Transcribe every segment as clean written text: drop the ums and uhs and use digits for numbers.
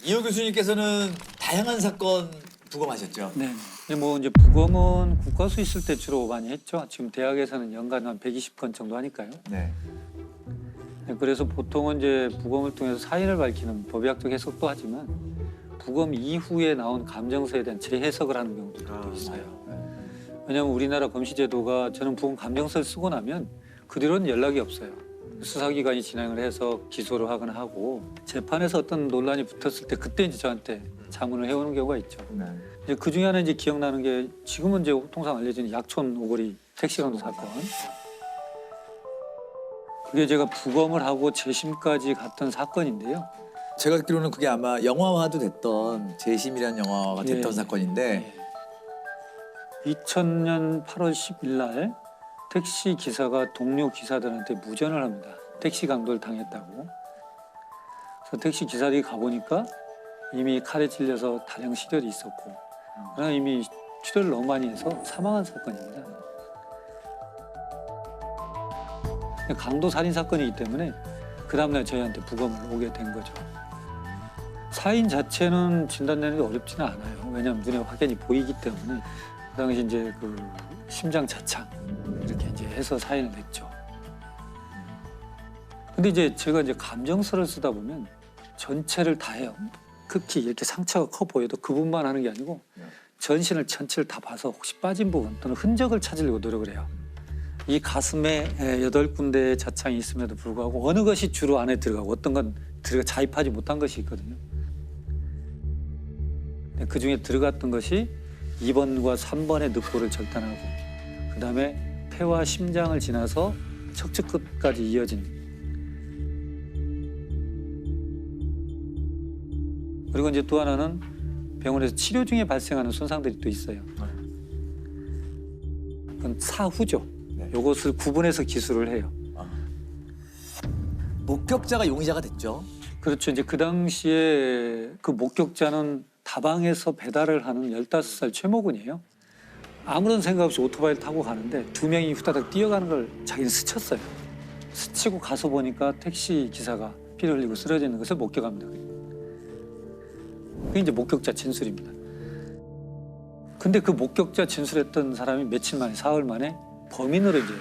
이호 교수님께서는 다양한 사건 부검하셨죠? 네. 뭐 이제 부검은 국가수 있을 때 주로 많이 했죠. 지금 대학에서는 연간 한 120건 정도 하니까요. 네. 네, 그래서 보통은 이제 부검을 통해서 사인을 밝히는 법의학적 해석도 하지만 부검 이후에 나온 감정서에 대한 재해석을 하는 경우도 있어요. 왜냐하면 우리나라 검시제도가 저는 부검 감정서를 쓰고 나면 그 뒤로는 연락이 없어요. 수사기관이 진행을 해서 기소를 하거나 하고 재판에서 어떤 논란이 붙었을 때 그때 이제 저한테 자문을 해오는 경우가 있죠. 네. 이제 그 중에 하나 이제 기억나는 게 지금은 이제 통상 알려진 약촌 오거리 택시강도 사건. 그게 제가 부검을 하고 재심까지 갔던 사건인데요. 제가 듣기로는 그게 아마 영화화도 됐던 재심이라는 영화가 됐던 예. 사건인데 2000년 8월 10일 날 택시 기사가 동료 기사들한테 무전을 합니다. 택시 강도를 당했다고. 그래서 택시 기사들이 가보니까 이미 칼에 찔려서 다량 실혈이 있었고 그러나 이미 출혈을 너무 많이 해서 사망한 사건입니다. 강도 살인 사건이기 때문에 그 다음날 저희한테 부검을 오게 된 거죠. 사인 자체는 진단내는 게 어렵지는 않아요. 왜냐하면 눈에 확연히 보이기 때문에 그 당시 이제 그 심장 자창 이렇게 이제 해서 사인을 냈죠. 근데 이제 제가 이제 감정서를 쓰다 보면 전체를 다 해요. 극히 이렇게 상처가 커 보여도 그 부분만 하는 게 아니고 전신을 전체를 다 봐서 혹시 빠진 부분 또는 흔적을 찾으려고 노력을 해요. 이 가슴에 8군데의 자창이 있음에도 불구하고 어느 것이 주로 안에 들어가고 어떤 건 들어가 자입하지 못한 것이 있거든요. 그 중에 들어갔던 것이 2번과 3번의 늑골을 절단하고 그다음에 폐와 심장을 지나서 척추 끝까지 이어진 그리고 이제 또 하나는 병원에서 치료 중에 발생하는 손상들이 또 있어요. 그건 사후죠. 네. 이것을 구분해서 기술을 해요. 목격자가 용의자가 됐죠. 그렇죠. 이제 그 당시에 그 목격자는 다방에서 배달을 하는 15살 최모군이에요. 아무런 생각 없이 오토바이를 타고 가는데 두 명이 후다닥 뛰어가는 걸 자기는 스쳤어요. 스치고 가서 보니까 택시 기사가 피를 흘리고 쓰러져 있는 것을 목격합니다. 그게 이제 목격자 진술입니다. 근데 그 목격자 진술했던 사람이 며칠 만에, 사흘 만에 범인으로 이제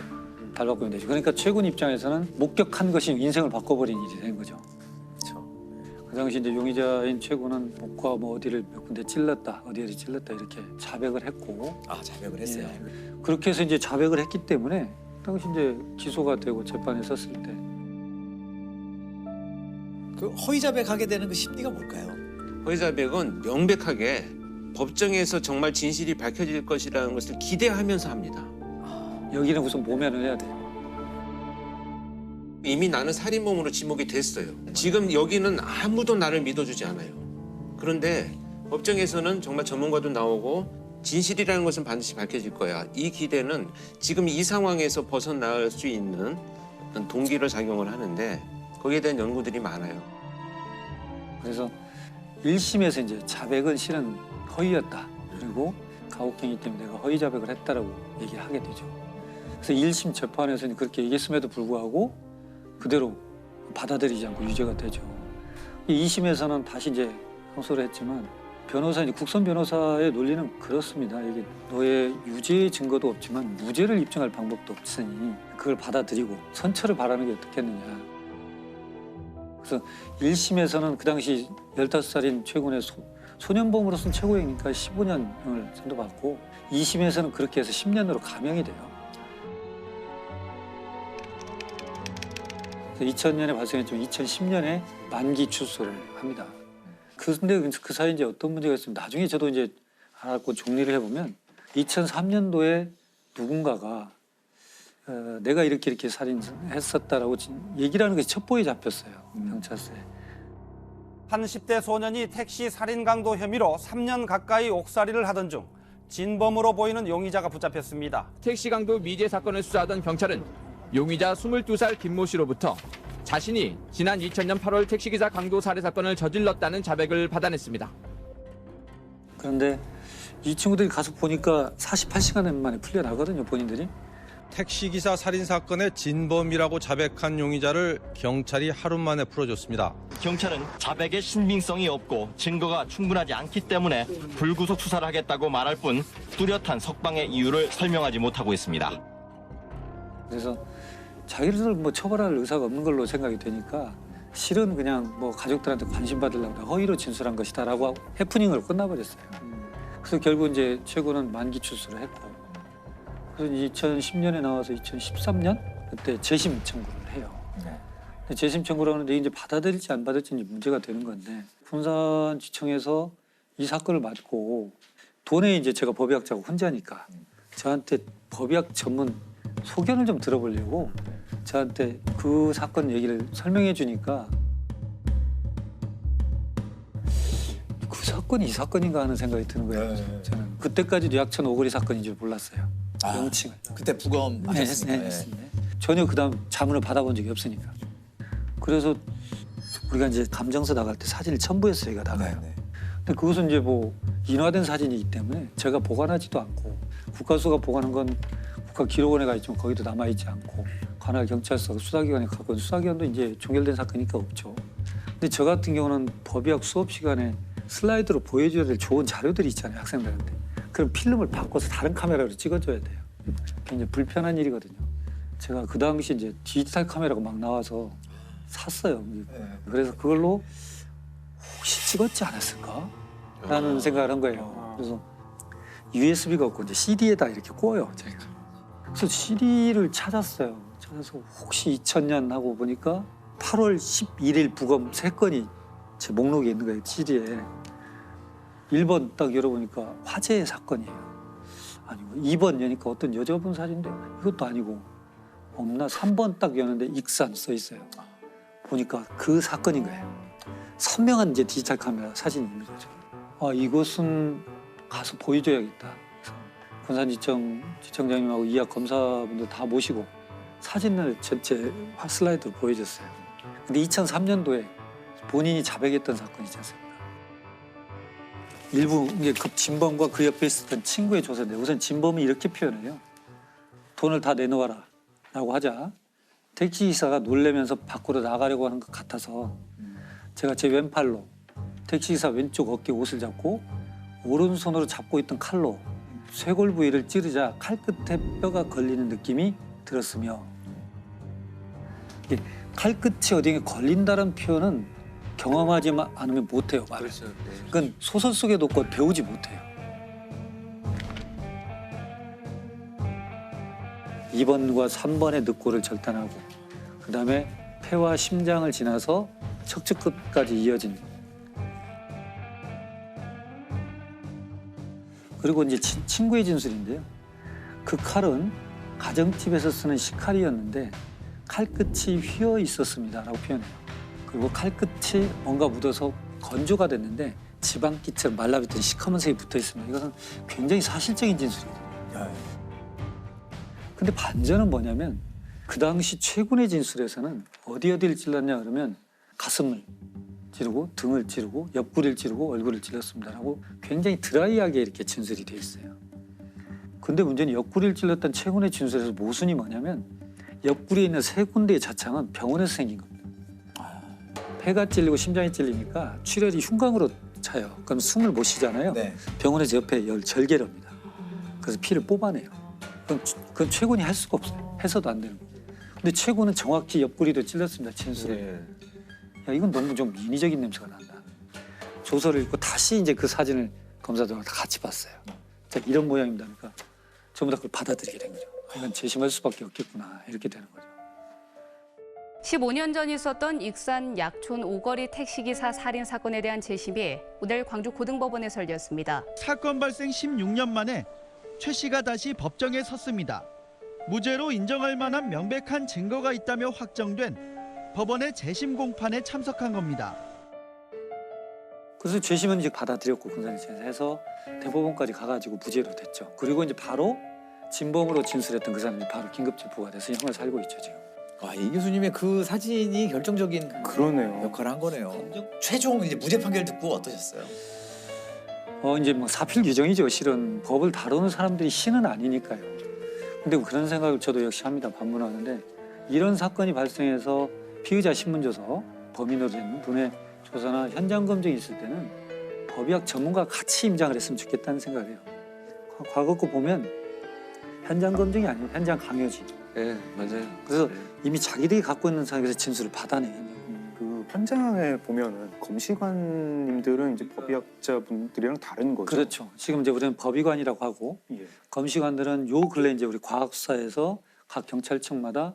발바꿈이 되죠. 그러니까 최군 입장에서는 목격한 것이 인생을 바꿔버린 일이 된 거죠. 그렇죠. 그 당시 이제 용의자인 최군은 목과 뭐 어디를 몇 군데 찔렀다, 어디를 찔렀다 이렇게 자백을 했고, 자백을 했어요. 그렇게 해서 이제 자백을 했기 때문에 당시 이제 기소가 되고 재판에 섰을 때 그 허위 자백하게 되는 그 심리가 뭘까요? 허위자백은 명백하게 법정에서 정말 진실이 밝혀질 것이라는 것을 기대하면서 합니다. 여기는 우선 모면을 해야 돼요. 이미 나는 살인범으로 지목이 됐어요. 지금 여기는 아무도 나를 믿어주지 않아요. 그런데 법정에서는 정말 전문가도 나오고 진실이라는 것은 반드시 밝혀질 거야. 이 기대는 지금 이 상황에서 벗어날 수 있는 어떤 동기로 작용을 하는데 거기에 대한 연구들이 많아요. 그래서 1심에서 이제 자백은 실은 허위였다. 그리고 가혹행위 때문에 내가 허위 자백을 했다라고 얘기를 하게 되죠. 그래서 1심 재판에서는 그렇게 얘기했음에도 불구하고 그대로 받아들이지 않고 유죄가 되죠. 2심에서는 다시 이제 항소를 했지만 변호사, 이제 국선 변호사의 논리는 그렇습니다. 이게 너의 유죄의 증거도 없지만 무죄를 입증할 방법도 없으니 그걸 받아들이고 선처를 바라는 게 어떻겠느냐. 그래서 1심에서는 그 당시 15살인 최군의 소년범으로서는 최고형이니까 15년을 선고받고 2심에서는 그렇게 해서 10년으로 감형이 돼요. 2000년에 발생했지만 2010년에 만기 출소를 합니다. 근데 그 사이에 이제 어떤 문제가 있으면 나중에 저도 이제 알았고 정리를 해보면 2003년도에 누군가가 내가 이렇게 살인했었다라고 얘기를 하는 것이 첩보에 잡혔어요. 경찰서에. 한 10대 소년이 택시 살인 강도 혐의로 3년 가까이 옥살이를 하던 중 진범으로 보이는 용의자가 붙잡혔습니다. 택시 강도 미제 사건을 수사하던 경찰은 용의자 22살 김모 씨로부터 자신이 지난 2000년 8월 택시기사 강도 살해 사건을 저질렀다는 자백을 받아냈습니다. 그런데 이 친구들이 가서 보니까 48시간 만에 풀려나거든요, 본인들이. 택시기사 살인 사건의 진범이라고 자백한 용의자를 경찰이 하루 만에 풀어줬습니다. 경찰은 자백의 신빙성이 없고 증거가 충분하지 않기 때문에 불구속 수사를 하겠다고 말할 뿐 뚜렷한 석방의 이유를 설명하지 못하고 있습니다. 그래서 자기를 뭐 처벌할 의사가 없는 걸로 생각이 되니까 실은 그냥 뭐 가족들한테 관심 받으려고 허위로 진술한 것이다라고 하고 해프닝으로 끝나버렸어요. 그래서 결국 이제 최고는 만기 출소를 했고, 그래서 2010년에 나와서 2013년 그때 재심 청구를 해요. 근데 재심 청구를 하는데 이제 받아들일지 안 받을지 이제 문제가 되는 건데, 군산지청에서 이 사건을 맡고 돈에 이제 제가 법의학자고 혼자니까 저한테 법의학 전문 소견을 좀 들어보려고 저한테 그 사건 얘기를 설명해 주니까 그 사건이 이 사건인가 하는 생각이 드는 거예요. 저는 그때까지도 약천 오거리 사건인 줄 몰랐어요. 명칭을. 그때 부검 하셨으니까. 네, 했습니다. 전혀 그다음 자문을 받아본 적이 없으니까. 그래서 우리가 이제 감정서 나갈 때 사진을 첨부해서 저희가 나가요. 근데 그것은 이제 뭐 인화된 사진이기 때문에 제가 보관하지도 않고, 국가수가 보관한 건 국가기록원에 가 있지만 거기도 남아있지 않고, 관할 경찰서 수사기관에 가고, 수사기관도 이제 종결된 사건이니까 없죠. 근데 저 같은 경우는 법의학 수업 시간에 슬라이드로 보여줘야 될 좋은 자료들이 있잖아요, 학생들한테. 그럼 필름을 바꿔서 다른 카메라로 찍어줘야 돼요. 굉장히 불편한 일이거든요. 제가 그 당시 이제 디지털 카메라가 막 나와서 샀어요. 그래서 그걸로 혹시 찍었지 않았을까? 라는 생각을 한 거예요. 그래서 USB가 없고 이제 CD에다 이렇게 꽂아요, 제가. 그래서 CD를 찾았어요. 찾아서 혹시 2000년 하고 보니까 8월 11일 부검 3건이 제 목록에 있는 거예요, CD에. 1번 딱 열어보니까 화재의 사건이에요. 아니고 2번 여니까 어떤 여자분 사진인데 이것도 아니고 없나? 3번 딱 여는데 익산 써 있어요. 보니까 그 사건인 거예요. 선명한 이제 디지털 카메라 사진이 있는 거죠. 아, 이것은 가서 보여줘야겠다. 군산지청 지청장님하고 이학 검사분들 다 모시고 사진을 전체 슬라이드로 보여줬어요. 근데 2003년도에 본인이 자백했던 사건이지 않습니까? 일부 이게 그 진범과 그 옆에 있었던 친구의 조사인데, 우선 진범이 이렇게 표현해요. 돈을 다 내놓아라 라고 하자 택시기사가 놀래면서 밖으로 나가려고 하는 것 같아서 제가 제 왼팔로 택시기사 왼쪽 어깨 옷을 잡고 오른손으로 잡고 있던 칼로 쇄골 부위를 찌르자 칼 끝에 뼈가 걸리는 느낌이 들었으며, 칼 끝이 어디에 걸린다는 표현은 경험하지 않으면 못해요, 말을. 그건 소설 속에도 없고 배우지 못해요. 2번과 3번의 늑골을 절단하고 그다음에 폐와 심장을 지나서 척추끝까지 이어진, 그리고 이제 친구의 진술인데요. 그 칼은 가정집에서 쓰는 식칼이었는데 칼끝이 휘어 있었습니다라고 표현해요. 그리고 칼끝이 뭔가 묻어서 건조가 됐는데 지방기처럼 말라붙은 시커먼 색이 붙어 있습니다. 이것은 굉장히 사실적인 진술이거든요. 근데 반전은 뭐냐면 그 당시 최군의 진술에서는 어디를 찔렀냐 그러면 가슴을 찌르고 등을 찌르고 옆구리를 찌르고 얼굴을 찔렀습니다라고 굉장히 드라이하게 이렇게 진술이 돼 있어요. 근데 문제는 옆구리를 찔렀던 최군의 진술에서 모순이 뭐냐면 옆구리에 있는 3군데의 자창은 병원에서 생긴 겁니다. 폐가 찔리고 심장이 찔리니까 출혈이 흉곽으로 차요. 그럼 숨을 못 쉬잖아요. 네. 병원에서 옆에 절개를 합니다. 그래서 피를 뽑아내요. 그건 최군이 할 수가 없어요. 해서도 안 되는 거예요. 근데 최군은 정확히 옆구리도 찔렀습니다. 진술을. 야, 이건 너무 좀 인위적인 냄새가 난다. 조서를 읽고 다시 이제 그 사진을 검사들과 다 같이 봤어요. 자, 이런 모양입니다. 그러니까 전부 다 그걸 받아들이게 된 거죠. 이건 재심할 수밖에 없겠구나, 이렇게 되는 거죠. 15년 전 있었던 익산 약촌 오거리 택시기사 살인 사건에 대한 재심이 오늘 광주 고등법원에서 열렸습니다. 사건 발생 16년 만에 최 씨가 다시 법정에 섰습니다. 무죄로 인정할 만한 명백한 증거가 있다며 확정된 법원의 재심 공판에 참석한 겁니다. 그래서 재심은 이제 받아들였고 군산지청에서 해서 대법원까지 가가지고 무죄로 됐죠. 그리고 이제 바로 진범으로 진술했던 그 사람이 바로 긴급 체포가 돼서 형을 살고 있죠, 지금. 와, 이 교수님의 그 사진이 결정적인 그러네요. 역할을 한 거네요. 최종 이제 무죄 판결 듣고 어떠셨어요? 이제 뭐 사필 규정이죠. 실은 법을 다루는 사람들이 신은 아니니까요. 근데 그런 생각을 저도 역시 합니다. 반문하는데 이런 사건이 발생해서 피의자 신문조서 범인으로 된 분의 조사나 현장 검증이 있을 때는 법의학 전문가가 같이 임장을 했으면 좋겠다는 생각을 해요. 과거 거 보면 현장 검증이 아니에요. 현장 강요지. 네, 맞아요. 그래서 이미 자기들이 갖고 있는 상황에서 진술을 받아내요. 그 현장에 보면은 검시관님들은 이제 법의학자분들이랑 다른 거죠. 그렇죠. 지금 이제 우리는 법의관이라고 하고 예. 검시관들은 요 근래 이제 우리 과학사에서 각 경찰청마다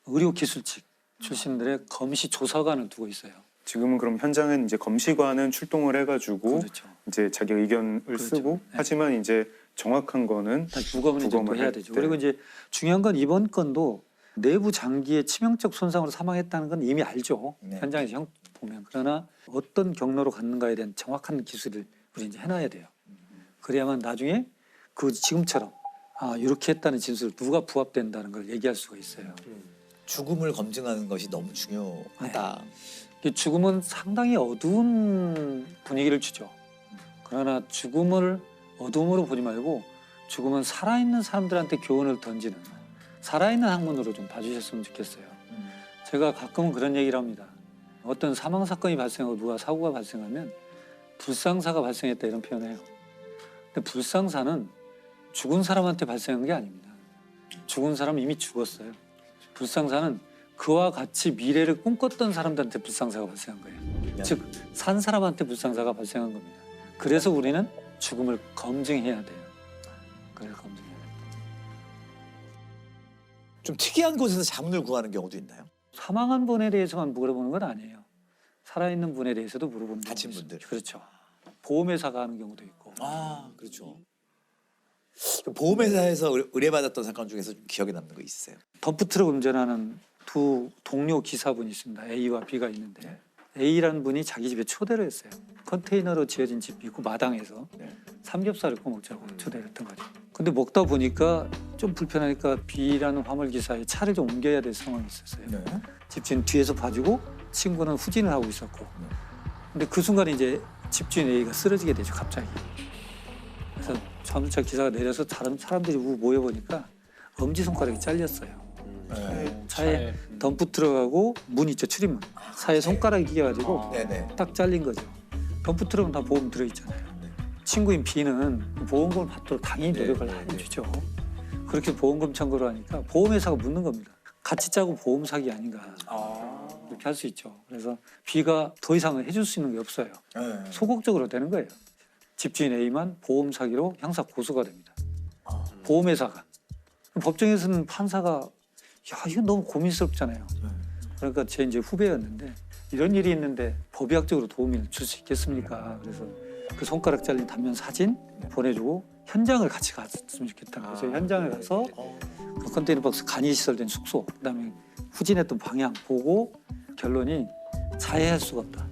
의료기술직 출신들의 검시 조사관을 두고 있어요. 지금은 그럼 현장엔 이제 검시관은 출동을 해가지고 그렇죠. 이제 자기 의견을 그렇죠. 쓰고 네. 하지만 이제 정확한 거는 다 부검을 이제 또 부검을 해야 할 되죠. 때. 그리고 이제 중요한 건 이번 건도 내부 장기의 치명적 손상으로 사망했다는 건 이미 알죠. 네. 현장에서 형 보면. 그러나 어떤 경로로 갔는가에 대한 정확한 기술을 우리 이제 해놔야 돼요. 그래야만 나중에 그 지금처럼 이렇게 했다는 진술을 누가 부합된다는 걸 얘기할 수가 있어요. 죽음을 검증하는 것이 너무 중요하다. 이 죽음은 상당히 어두운 분위기를 주죠. 그러나 죽음을 어둠으로 보지 말고 죽음은 살아있는 사람들한테 교훈을 던지는 살아있는 학문으로 좀 봐주셨으면 좋겠어요. 제가 가끔은 그런 얘기를 합니다. 어떤 사망 사건이 발생하고 누가 사고가 발생하면 불상사가 발생했다 이런 표현을 해요. 근데 불상사는 죽은 사람한테 발생한 게 아닙니다. 죽은 사람은 이미 죽었어요. 불상사는 그와 같이 미래를 꿈꿨던 사람들한테 불상사가 발생한 거예요. 즉, 산 사람한테 불상사가 발생한 겁니다. 그래서 우리는 죽음을 검증해야 돼요. 그래서 검증해야 돼요. 좀 특이한 곳에서 자문을 구하는 경우도 있나요? 사망한 분에 대해서만 물어보는 건 아니에요. 살아있는 분에 대해서도 물어보는 경우도 다친 있어요. 분들. 그렇죠. 보험회사가 하는 경우도 있고. 그렇죠. 보험회사에서 의뢰받았던 사건 중에서 좀 기억에 남는 거 있으세요? 덤프트럭 운전하는 두 동료 기사분이 있습니다. A와 B가 있는데 A라는 분이 자기 집에 초대를 했어요. 컨테이너로 지어진 집이 있고 마당에서 삼겹살을 구워 먹자고 초대를 했던 거죠. 근데 먹다 보니까 좀 불편하니까 B라는 화물 기사의 차를 좀 옮겨야 될 상황이 있었어요. 집주인 뒤에서 봐주고 친구는 후진을 하고 있었고. 근데 그 순간에 이제 집주인 A가 쓰러지게 되죠. 갑자기. 그래서 화물차 기사가 내려서 다른 사람들이 모여보니까 엄지손가락이 잘렸어요. 차에 덤프트럭하고 문 있죠. 출입문. 사이에 손가락이 끼어가지고 딱 잘린 거죠. 덤프트럭은 다 보험 들어있잖아요. 친구인 B는 보험금을 받도록 당연히 노력을 해주죠. 그렇게 보험금 청구를 하니까 보험회사가 묻는 겁니다. 같이 짜고 보험 사기 아닌가. 이렇게 할 수 있죠. 그래서 B가 더 이상은 해줄 수 있는 게 없어요. 소극적으로 되는 거예요. 집주인 A만 보험 사기로 형사 고소가 됩니다. 보험회사가. 법정에서는 판사가 이거 너무 고민스럽잖아요. 그러니까 제 이제 후배였는데 이런 일이 있는데 법의학적으로 도움을 줄 수 있겠습니까? 그래서 그 손가락 잘린 단면 사진 보내주고 현장을 같이 갔으면 좋겠다. 그래서 현장을 가서 그 컨테이너 박스 간이 시설된 숙소, 그다음에 후진했던 방향 보고 결론이 자해할 수가 없다.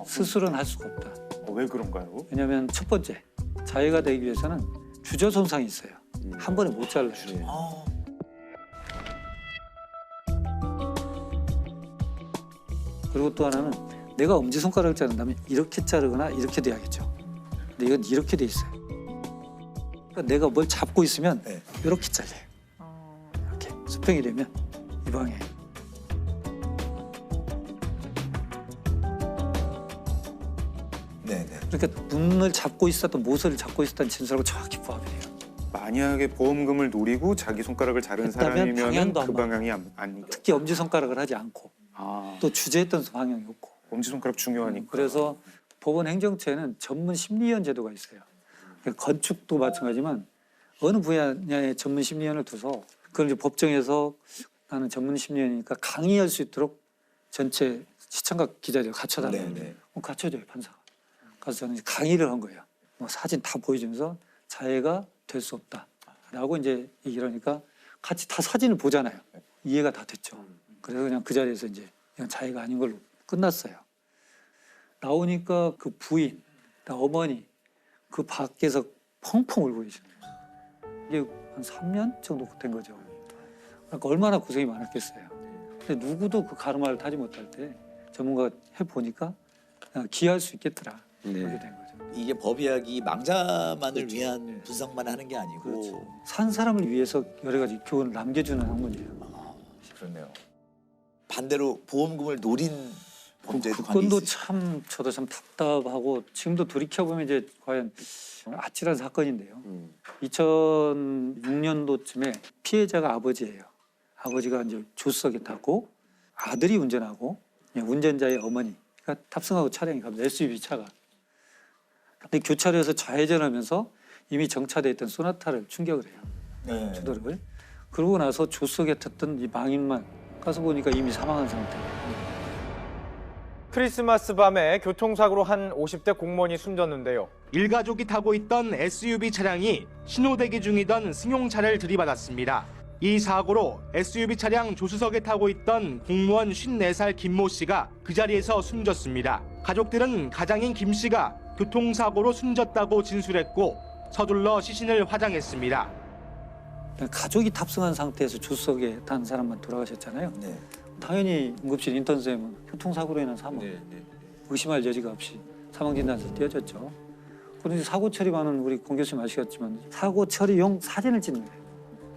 스스로는 할 수가 없다. 왜 그런가요? 왜냐하면 첫 번째 자해가 되기 위해서는 주저 손상이 있어요. 한 번에 못 잘라요. 그리고 또 하나는 내가 엄지손가락을 자른다면 이렇게 자르거나 이렇게 돼야겠죠. 근데 이건 이렇게 돼 있어요. 그러니까 내가 뭘 잡고 있으면 이렇게 잘려요. 이렇게 수평이 되면 이 방에. 그러니까 문을 잡고 있었던 모서리를 잡고 있었던 진술하고 정확히 부합이 돼요. 만약에 보험금을 노리고 자기 손가락을 자른 했다면 사람이면 방향도 그 안 방향이 아니죠. 특히 엄지손가락을 하지 않고 또 주저했던 방향이 없고. 엄지손가락 중요하니까. 그래서 법원 행정처에는 전문 심리위원 제도가 있어요. 건축도 마찬가지지만 어느 분야의 전문 심리위원을 두서 그걸 이제 법정에서 나는 전문 심리위원이니까 강의할 수 있도록 전체 시청각 기자들 갖춰달라고. 갖춰줘요, 판사가. 그래서 저는 이제 강의를 한 거예요. 뭐 사진 다 보여주면서 자해가 될 수 없다라고 이제 얘기를 하니까 같이 다 사진을 보잖아요. 이해가 다 됐죠. 그래서 그냥 그 자리에서 이제 이건 자해가 아닌 걸로 끝났어요. 나오니까 그 부인, 어머니 그 밖에서 펑펑 울고 계시네요. 이게 한 3년 정도 된 거죠. 그러니까 얼마나 고생이 많았겠어요. 근데 누구도 그 가르마를 타지 못할 때 전문가가 해보니까 기여할 수 있겠더라. 그렇게 된 거죠. 이게 법의학이 망자만을 위한 분석만 하는 게 아니고 그렇죠. 산 사람을 위해서 여러 가지 교훈을 남겨주는 학문이에요. 그렇네요. 반대로 보험금을 노린 범죄도 많이 그건도 있으시죠. 참 저도 참 답답하고 지금도 돌이켜 보면 이제 과연 아찔한 사건인데요. 2006년도쯤에 피해자가 아버지예요. 아버지가 이제 조수석에 탔고 아들이 운전하고 운전자의 어머니가 탑승하고 차량이 갑니다. SUV 차가. 근데 교차로에서 좌회전하면서 이미 정차돼 있던 소나타를 충격을 해요. 네. 주도를. 그러고 나서 조수석에 탔던 이 망인만 가서 보니까 이미 사망한 상태예요. 크리스마스 밤에 교통사고로 한 50대 공무원이 숨졌는데요. 일가족이 타고 있던 SUV 차량이 신호대기 중이던 승용차를 들이받았습니다. 이 사고로 SUV 차량 조수석에 타고 있던 공무원 54살 김모 씨가 그 자리에서 숨졌습니다. 가족들은 가장인 김 씨가 교통사고로 숨졌다고 진술했고 서둘러 시신을 화장했습니다. 가족이 탑승한 상태에서 조수석에 탄 사람만 돌아가셨잖아요. 네. 당연히 응급실 인턴쌤은 교통사고로 인한 사망, 의심할 여지가 없이 사망진단서 띄어졌죠. 그런데 사고 처리반은 우리 공 교수님 아시겠지만 사고 처리용 사진을 찍는 거예요.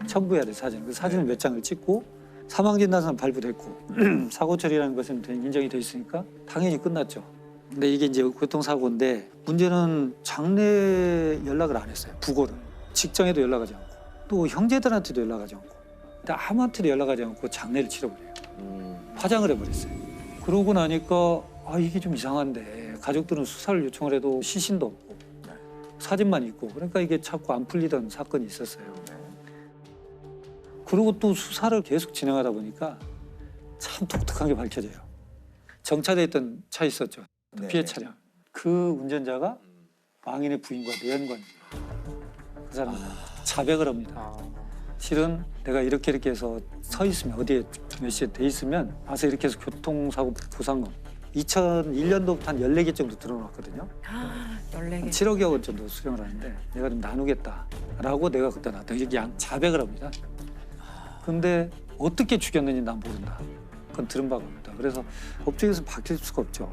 첨부해야 돼 사진. 그 사진을 몇 장을 찍고 사망진단서는 발부됐고 사고 처리라는 것은 인정이 돼 있으니까 당연히 끝났죠. 근데 이게 이제 교통사고인데 문제는 장례 연락을 안 했어요. 부고를. 직장에도 연락하지 않고 또 형제들한테도 연락하지 않고 아무한테도 연락하지 않고 장례를 치러버려요. 화장을 해버렸어요. 그러고 나니까 이게 좀 이상한데 가족들은 수사를 요청을 해도 시신도 없고 사진만 있고 그러니까 이게 자꾸 안 풀리던 사건이 있었어요. 그리고 또 수사를 계속 진행하다 보니까 참 독특한 게 밝혀져요. 정차돼 있던 차 있었죠. 피해 차량. 그 운전자가 망인의 부인과 내연관이에요. 그 사람 자백을 합니다. 실은 내가 이렇게 해서 서 있으면 어디에 몇 시에 돼 있으면 와서 이렇게 해서 교통사고 보상금 2001년도부터 한 14개 정도 들어놨거든요. 14개. 7억여 원 정도 수령을 하는데 내가 좀 나누겠다라고 내가 그때 나왔다. 이게 자백을 합니다. 근데 어떻게 죽였는지 난 모른다. 그건 들은 바가 없다. 그래서 법정에서 밝힐 수가 없죠.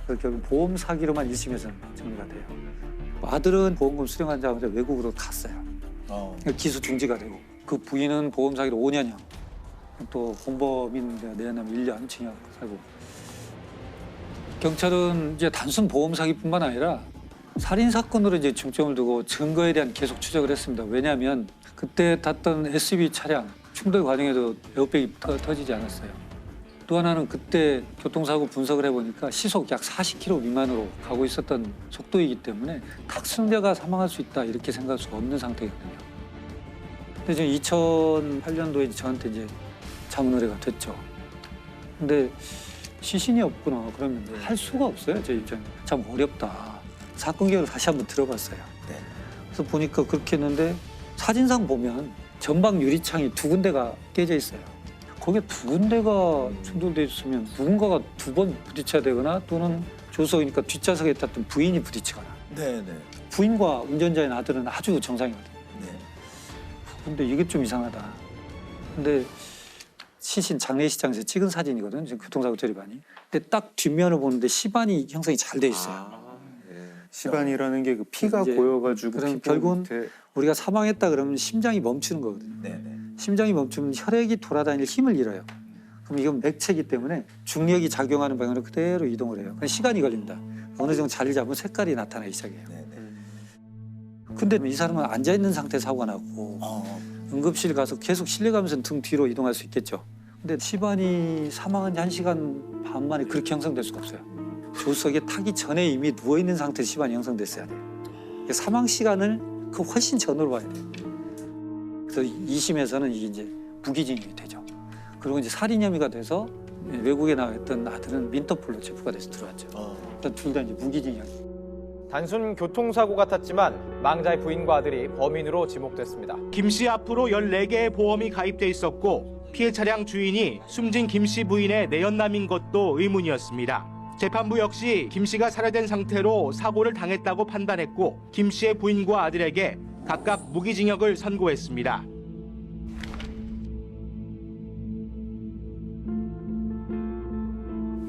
그래서 결국 보험 사기로만 1심에서는 정리가 돼요. 아들은 보험금 수령하자마자 외국으로 갔어요. 기소 중지가 되고 그 부인은 보험 사기로 5년형 또 공범인 내연하면 1년 징역 살고 경찰은 이제 단순 보험 사기뿐만 아니라 살인 사건으로 이제 중점을 두고 증거에 대한 계속 추적을 했습니다. 왜냐하면 그때 탔던 SUV 차량 충돌 과정에도 에어백이 터지지 않았어요. 또 하나는 그때 교통사고 분석을 해보니까 시속 약 40km 미만으로 가고 있었던 속도이기 때문에 탁승자가 사망할 수 있다 이렇게 생각할 수가 없는 상태거든요. 근데 지금 2008년도에 저한테 이제 자문 의뢰가 됐죠. 근데 시신이 없구나 그러면 할 수가 없어요. 제 입장에 참 어렵다. 사건 개요를 다시 한번 들어봤어요. 그래서 보니까 그렇게 했는데 사진상 보면 전방 유리창이 2군데가 깨져 있어요. 거기에 2군데가 충돌돼 있으면 누군가가 2번 부딪혀야 되거나 또는 조수석이니까 뒷좌석에 탔던 부인이 부딪히거나. 부인과 운전자인 아들은 아주 정상이거든요. 근데 이게 좀 이상하다. 근데 시신 장례식장에서 찍은 사진이거든요. 지금 교통사고 처리반이. 근데 딱 뒷면을 보는데 시반이 형성이 잘 돼 있어요. 시반이라는 게 그 피가 이제 고여가지고 그럼 피부 결국은 밑에 우리가 사망했다 그러면 심장이 멈추는 거거든요. 심장이 멈추면 혈액이 돌아다닐 힘을 잃어요. 그럼 이건 맥체이기 때문에 중력이 작용하는 방향으로 그대로 이동을 해요. 시간이 걸립니다. 어느 정도 자리를 잡으면 색깔이 나타나기 시작해요. 근데 이 사람은 앉아있는 상태에서 사고가 났고 응급실 가서 계속 실려가면서 등 뒤로 이동할 수 있겠죠. 근데 시반이 사망한 지 1시간 반 만에 그렇게 형성될 수가 없어요. 조수석에 타기 전에 이미 누워있는 상태에서 시반이 형성됐어야 돼요. 사망 시간을 그 훨씬 전으로 봐야 돼요. 그래서 2심에서는 이게 이제 무기징역이 되죠. 그리고 이제 살인 혐의가 돼서 외국에 나와 있던 아들은 민터폴로 체포가 돼서 들어왔죠. 일단 둘 다 이제 무기징역. 단순 교통사고 같았지만 망자의 부인과 아들이 범인으로 지목됐습니다. 김 씨 앞으로 14개의 보험이 가입돼 있었고 피해 차량 주인이 숨진 김 씨 부인의 내연남인 것도 의문이었습니다. 재판부 역시 김 씨가 살해된 상태로 사고를 당했다고 판단했고 김 씨의 부인과 아들에게 각각 무기징역을 선고했습니다.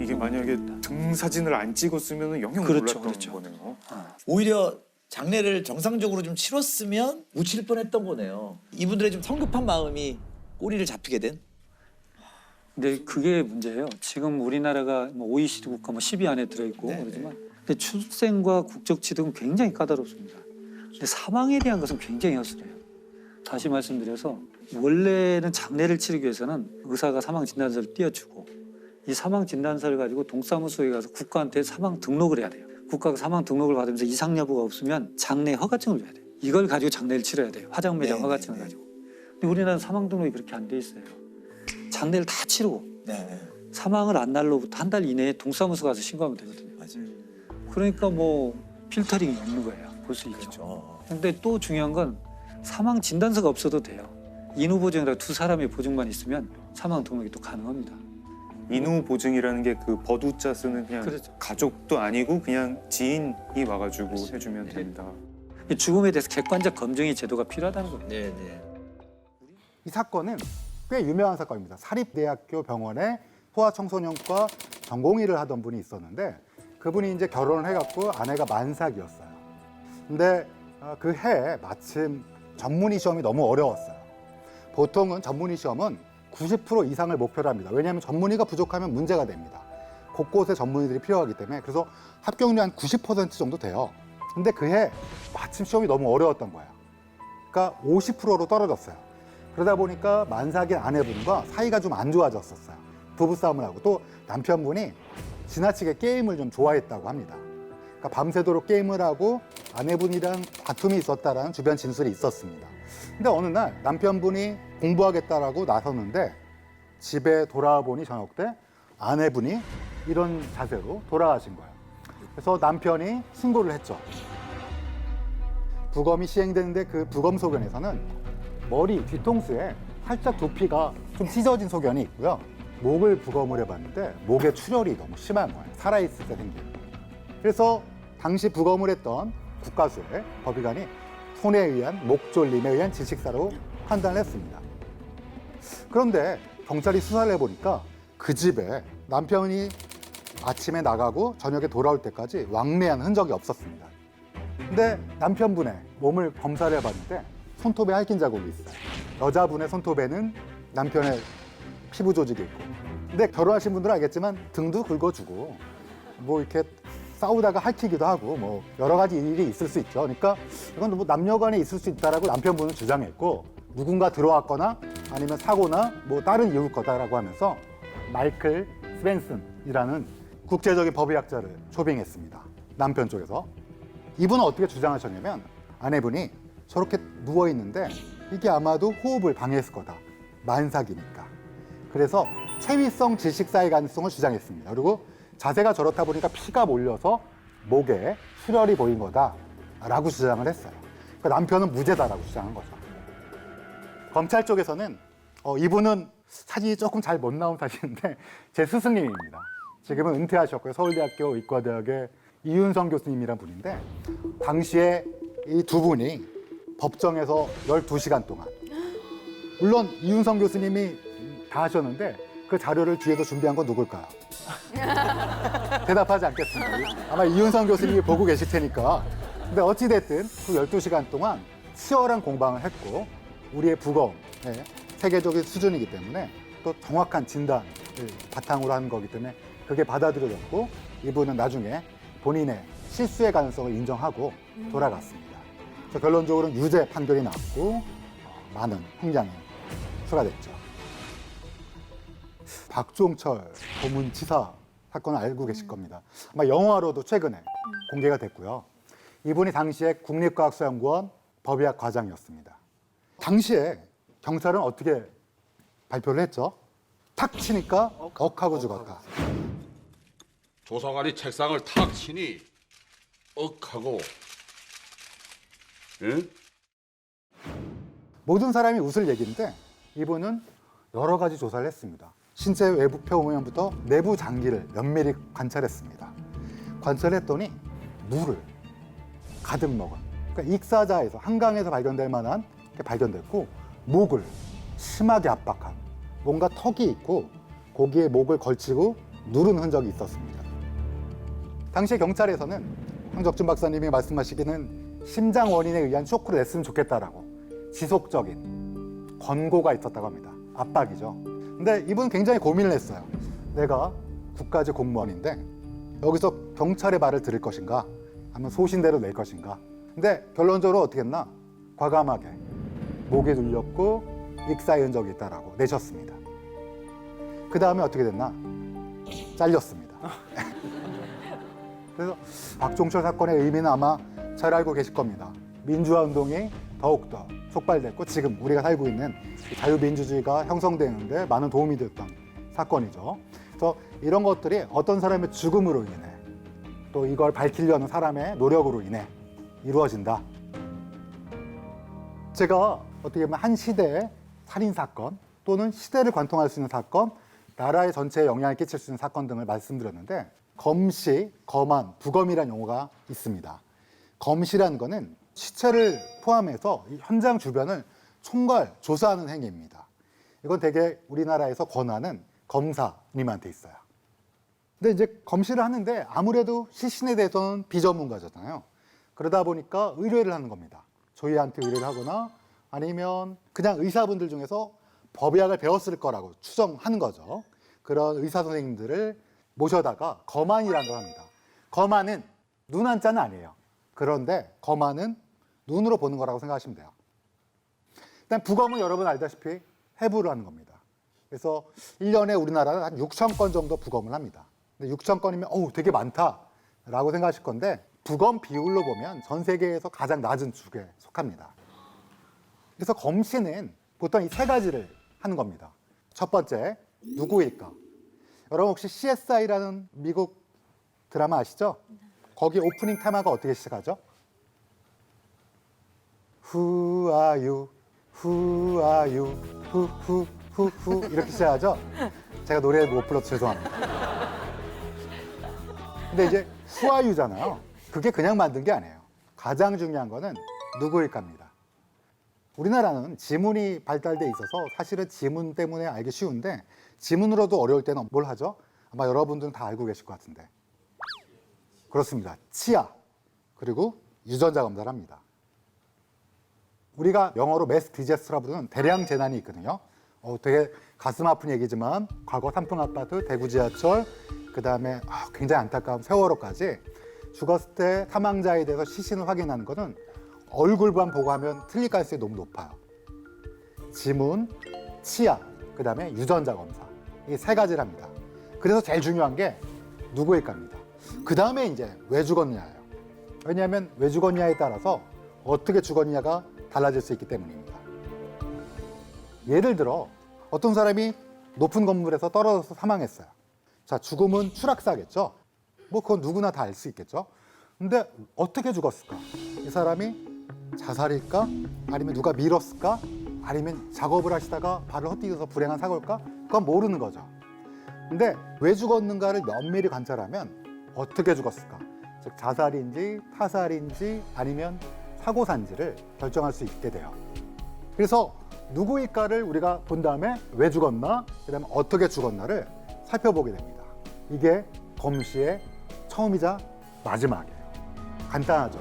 이게 만약에 등 사진을 안 찍었으면 영영 그렇죠, 몰랐던 그렇죠. 거네요. 오히려 장례를 정상적으로 좀 치렀으면 묻힐 뻔했던 거네요. 이분들의 좀 성급한 마음이 꼬리를 잡히게 된. 근데 그게 문제예요. 지금 우리나라가 뭐 OECD 국가 뭐 10위 안에 들어있고 그러지만 근데 출생과 국적 취득은 굉장히 까다롭습니다. 근데 사망에 대한 것은 굉장히 허술해요. 다시 말씀드려서 원래는 장례를 치르기 위해서는 의사가 사망 진단서를 띄워주고 이 사망 진단서를 가지고 동사무소에 가서 국가한테 사망 등록을 해야 돼요. 국가가 사망 등록을 받으면서 이상 여부가 없으면 장례 허가증을 줘야 돼요. 이걸 가지고 장례를 치러야 돼요. 화장 매장 허가증을 가지고. 근데 우리나라는 사망 등록이 그렇게 안 돼 있어요. 장례를 다 치르고 사망을 한 날로부터 한 달 이내에 동사무소 가서 신고하면 되거든요. 그러니까 뭐 필터링이 없는 거예요. 볼 수 있죠. 근데 또 중요한 건 사망 진단서가 없어도 돼요. 인후 보증이라 두 사람의 보증만 있으면 사망 등록이 또 가능합니다. 인후 보증이라는 게 그 버두자 쓰는 그냥 그렇죠. 가족도 아니고 그냥 지인이 와가지고 그렇죠. 해주면 됩니다. 죽음에 대해서 객관적 검증의 제도가 필요하다는 거예요. 네네. 이 사건은 꽤 유명한 사건입니다. 사립대학교 병원에 소아청소년과 전공의를 하던 분이 있었는데 그분이 이제 결혼을 해갖고 아내가 만삭이었어요. 근데 그 해에 마침 전문의 시험이 너무 어려웠어요. 보통은 전문의 시험은 90% 이상을 목표로 합니다. 왜냐하면 전문의가 부족하면 문제가 됩니다. 곳곳에 전문의들이 필요하기 때문에 그래서 합격률이 한 90% 정도 돼요. 근데 그 해 마침 시험이 너무 어려웠던 거예요. 그러니까 50%로 떨어졌어요. 그러다 보니까 만삭인 아내분과 사이가 좀 안 좋아졌었어요. 부부싸움을 하고 또 남편분이 지나치게 게임을 좀 좋아했다고 합니다. 그러니까 밤새도록 게임을 하고 아내분이랑 다툼이 있었다라는 주변 진술이 있었습니다. 근데 어느 날 남편분이 공부하겠다라고 나섰는데 집에 돌아와 보니 저녁 때 아내분이 이런 자세로 돌아가신 거예요. 그래서 남편이 신고를 했죠. 부검이 시행되는데 그 부검 소견에서는 머리 뒤통수에 살짝 두피가 좀 찢어진 소견이 있고요. 목을 부검을 해봤는데 목에 출혈이 너무 심한 거예요. 살아있을 때 생긴. 그래서 당시 부검을 했던 국가수의 법의관이 손에 의한 목졸림에 의한 질식사로 판단을 했습니다. 그런데 경찰이 수사를 해보니까 그 집에 남편이 아침에 나가고 저녁에 돌아올 때까지 왕래한 흔적이 없었습니다. 근데 남편분의 몸을 검사를 해봤는데 손톱에 핥힌 자국이 있어요. 여자분의 손톱에는 남편의 피부 조직이 있고. 근데 결혼하신 분들은 알겠지만 등도 긁어주고 뭐 이렇게 싸우다가 핥히기도 하고 뭐 여러 가지 일이 있을 수 있죠. 그러니까 이건 뭐 남녀간에 있을 수 있다라고 남편분은 주장했고 누군가 들어왔거나 아니면 사고나 뭐 다른 이유일 거다라고 하면서 마이클 스벤슨이라는 국제적인 법의학자를 초빙했습니다. 남편 쪽에서. 이분은 어떻게 주장하셨냐면 아내분이 저렇게 누워있는데 이게 아마도 호흡을 방해했을 거다. 만삭이니까. 그래서 체위성 질식사의 가능성을 주장했습니다. 그리고 자세가 저렇다 보니까 피가 몰려서 목에 출혈이 보인 거다라고 주장을 했어요. 그러니까 남편은 무죄다라고 주장한 거죠. 검찰 쪽에서는 이분은 사진이 조금 잘 못 나온 사진인데 제 스승님입니다. 지금은 은퇴하셨고요. 서울대학교 의과대학의 이윤성 교수님이란 분인데 당시에 이 두 분이 법정에서 12시간 동안 물론 이윤성 교수님이 다 하셨는데 그 자료를 뒤에서 준비한 건 누굴까요? 대답하지 않겠습니다. 아마 이윤성 교수님이 보고 계실 테니까. 근데 어찌됐든 그 12시간 동안 치열한 공방을 했고 우리의 부검의 세계적인 수준이기 때문에 또 정확한 진단을 바탕으로 한 거기 때문에 그게 받아들여졌고 이분은 나중에 본인의 실수의 가능성을 인정하고 돌아갔습니다. 그래서 결론적으로는 유죄 판결이 나왔고 많은 형량이 추가됐죠. 박종철 고문치사 사건을 알고 계실 겁니다. 아마 영화로도 최근에 공개가 됐고요. 이분이 당시에 국립과학수연구원 법의학 과장이었습니다. 당시에 경찰은 어떻게 발표를 했죠? 탁 치니까 억하고 죽었다. 조사관이 책상을 탁 치니 억하고. 응? 모든 사람이 웃을 얘기인데 이분은 여러 가지 조사를 했습니다. 신체 외부 표면부터 내부 장기를 면밀히 관찰했습니다. 관찰했더니 물을 가득 먹은 그러니까 익사자에서 한강에서 발견될 만한 게 발견됐고 목을 심하게 압박한 뭔가 턱이 있고 거기에 목을 걸치고 누른 흔적이 있었습니다. 당시 경찰에서는 황적준 박사님이 말씀하시기는 심장 원인에 의한 쇼크를 냈으면 좋겠다라고 지속적인 권고가 있었다고 합니다. 압박이죠. 근데 이분은 굉장히 고민을 했어요. 내가 국가직 공무원인데 여기서 경찰의 말을 들을 것인가 아니면 소신대로 낼 것인가. 근데 결론적으로 어떻게 했나? 과감하게 목에 눌렸고 익사의 흔적이 있다라고 내셨습니다. 그 다음에 어떻게 됐나? 잘렸습니다. 그래서 박종철 사건의 의미는 아마 잘 알고 계실 겁니다. 민주화 운동이 더욱더 촉발됐고 지금 우리가 살고 있는 자유민주주의가 형성되는데 많은 도움이 됐던 사건이죠. 그래서 이런 것들이 어떤 사람의 죽음으로 인해 또 이걸 밝히려는 사람의 노력으로 인해 이루어진다. 제가 어떻게 보면 한 시대의 살인사건 또는 시대를 관통할 수 있는 사건, 나라의 전체에 영향을 끼칠 수 있는 사건 등을 말씀드렸는데 검시, 검안, 부검이라는 용어가 있습니다. 검시라는 거는 시체를 포함해서 이 현장 주변을 총괄, 조사하는 행위입니다. 이건 대개 우리나라에서 권한은 검사님한테 있어요. 근데 이제 검시를 하는데 아무래도 시신에 대해서는 비전문가잖아요. 그러다 보니까 의뢰를 하는 겁니다. 저희한테 의뢰를 하거나 아니면 그냥 의사분들 중에서 법의학을 배웠을 거라고 추정하는 거죠. 그런 의사 선생님들을 모셔다가 검안이라는 걸 합니다. 검안은 눈 한자는 아니에요. 그런데 검안은 눈으로 보는 거라고 생각하시면 돼요. 일단 부검은 여러분 알다시피 해부를 하는 겁니다. 그래서 1년에 우리나라는 한 6천 건 정도 부검을 합니다. 근데 6천 건이면 어우 되게 많다라고 생각하실 건데 부검 비율로 보면 전 세계에서 가장 낮은 축에 속합니다. 그래서 검시는 보통 이 세 가지를 하는 겁니다. 첫 번째, 누구일까? 여러분 혹시 CSI라는 미국 드라마 아시죠? 거기 오프닝 테마가 어떻게 시작하죠? Who are you? Who are you? 후 이렇게 시작하죠? 제가 노래를 못 불러서 죄송합니다. 근데 이제 Who are you잖아요. 그게 그냥 만든 게 아니에요. 가장 중요한 거는 누구일까입니다. 우리나라는 지문이 발달돼 있어서 사실은 지문 때문에 알기 쉬운데 지문으로도 어려울 때는 뭘 하죠? 아마 여러분들은 다 알고 계실 것 같은데. 그렇습니다. 치아 그리고 유전자 검사를 합니다. 우리가 영어로 매스 디제스트라 부르는 대량 재난이 있거든요. 되게 가슴 아픈 얘기지만 과거 삼풍 아파트, 대구 지하철, 그 다음에 굉장히 안타까운 세월호까지 죽었을 때 사망자에 대해서 시신을 확인하는 것은 얼굴만 보고 하면 틀릴 가능성이 너무 높아요. 지문, 치아, 그 다음에 유전자 검사 이 세 가지를 합니다. 그래서 제일 중요한 게 누구일까입니다. 그 다음에 이제 왜 죽었냐예요. 왜냐하면 왜 죽었냐에 따라서 어떻게 죽었냐가 달라질 수 있기 때문입니다. 예를 들어 어떤 사람이 높은 건물에서 떨어져서 사망했어요. 자, 죽음은 추락사겠죠. 뭐 그건 누구나 다 알 수 있겠죠. 근데 어떻게 죽었을까? 이 사람이 자살일까? 아니면 누가 밀었을까? 아니면 작업을 하시다가 발을 헛디뎌서 불행한 사고일까? 그건 모르는 거죠. 근데 왜 죽었는가를 면밀히 관찰하면 어떻게 죽었을까? 즉 자살인지 타살인지 아니면 사고사인지를 결정할 수 있게 돼요. 그래서 누구일까를 우리가 본 다음에 왜 죽었나, 그다음에 어떻게 죽었나를 살펴보게 됩니다. 이게 검시의 처음이자 마지막이에요. 간단하죠.